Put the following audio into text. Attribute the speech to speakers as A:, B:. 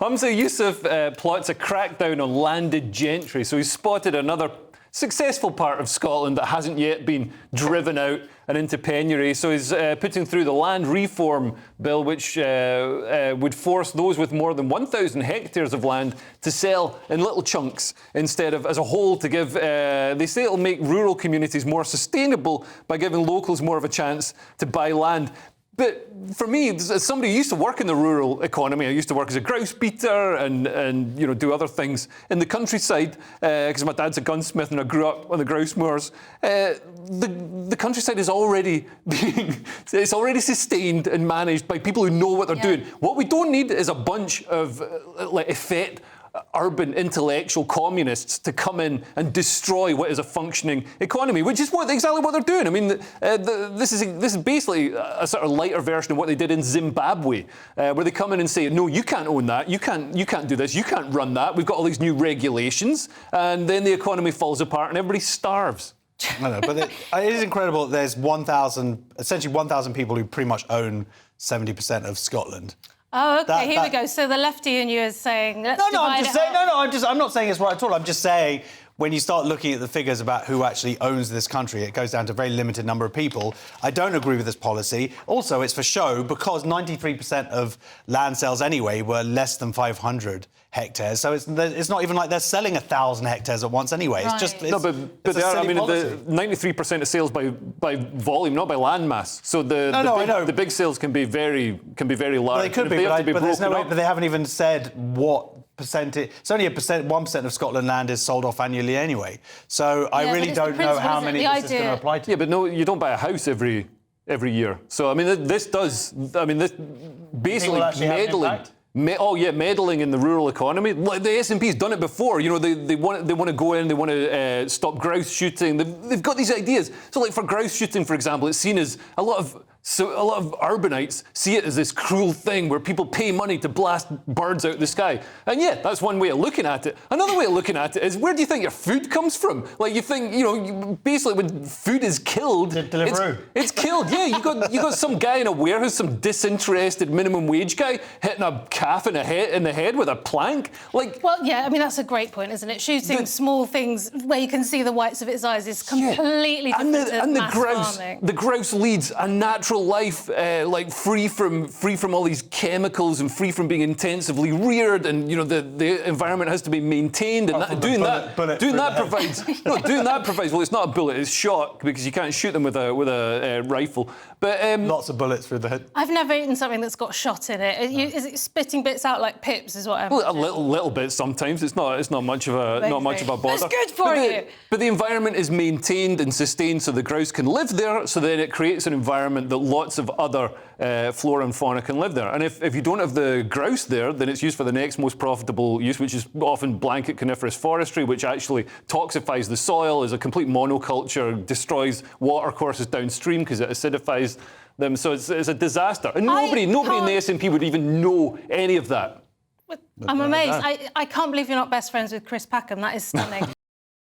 A: Humza Yousaf plots a crackdown on landed gentry. So he's spotted another successful part of Scotland that hasn't yet been driven out and into penury. So he's putting through the land reform bill, which would force those with more than 1,000 hectares of land to sell in little chunks instead of as a whole, to give, they say it'll make rural communities more sustainable by giving locals more of a chance to buy land. But for me, as somebody who used to work in the rural economy, I used to work as a grouse beater and you know, do other things in the countryside, because my dad's a gunsmith and I grew up on the grouse moors. The countryside is already it's already sustained and managed by people who know what they're doing. What we don't need is a bunch of like effete urban intellectual communists to come in and destroy what is a functioning economy, which is exactly what they're doing. I mean, this is basically a sort of lighter version of what they did in Zimbabwe, where they come in and say, no, you can't own that, you can't do this, you can't run that, we've got all these new regulations, and then the economy falls apart and everybody starves.
B: I know, but it is incredible. There's essentially 1,000 people who pretty much own 70% of Scotland.
C: Oh, OK, here we go. So the lefty in you is saying, let's divide it up.
B: I'm not saying it's right at all. I'm just saying, when you start looking at the figures about who actually owns this country, it goes down to a very limited number of people. I don't agree with this policy. Also, it's for show, because 93% of land sales anyway were less than 500 hectares. So it's not even like they're selling 1,000 hectares at once anyway. Right. It's just...
A: No, but they are, I mean, the 93% of sales by volume, not by land mass. So the big sales can be very large.
B: Well, they could be, but there's no way, but they haven't even said what percentage. It's only 1% of Scotland land is sold off annually anyway. So I really don't know how many this is going to apply to.
A: Yeah, but no, you don't buy a house every year. So I mean, this basically meddling in the rural economy. Like the SNP's done it before. You know, they want to go in, they want to stop grouse shooting. They've got these ideas. So, like for grouse shooting, for example, it's seen as a lot of urbanites see it as this cruel thing where people pay money to blast birds out of the sky. And yeah, that's one way of looking at it. Another way of looking at it is, where do you think your food comes from? Like, you think, you know, basically when food is killed, it's killed. Yeah, you got some guy in a warehouse, some disinterested minimum wage guy hitting a calf in the head with a plank. Like,
C: well, yeah, I mean, that's a great point, isn't it? Shooting small things where you can see the whites of its eyes is completely different to mass farming.
A: The grouse leads a natural life, like free from all these chemicals and free from being intensively reared, and you know the environment has to be maintained, and doing that provides. Well, it's not a bullet; it's shot, because you can't shoot them with a rifle. But
B: lots of bullets through the head.
C: I've never eaten something that's got shot in it. Is it spitting bits out like pips? Is what I'm.
A: Well, a little bit sometimes. It's not much of a bother.
C: It's good for you.
A: But the environment is maintained and sustained so the grouse can live there. So then it creates an environment that lots of other flora and fauna can live there. And if you don't have the grouse there, then it's used for the next most profitable use, which is often blanket coniferous forestry, which actually toxifies the soil, is a complete monoculture, destroys water courses downstream because it acidifies them. So it's a disaster. And nobody in the SNP would even know any of that.
C: I'm amazed. I can't believe you're not best friends with Chris Packham. That is stunning.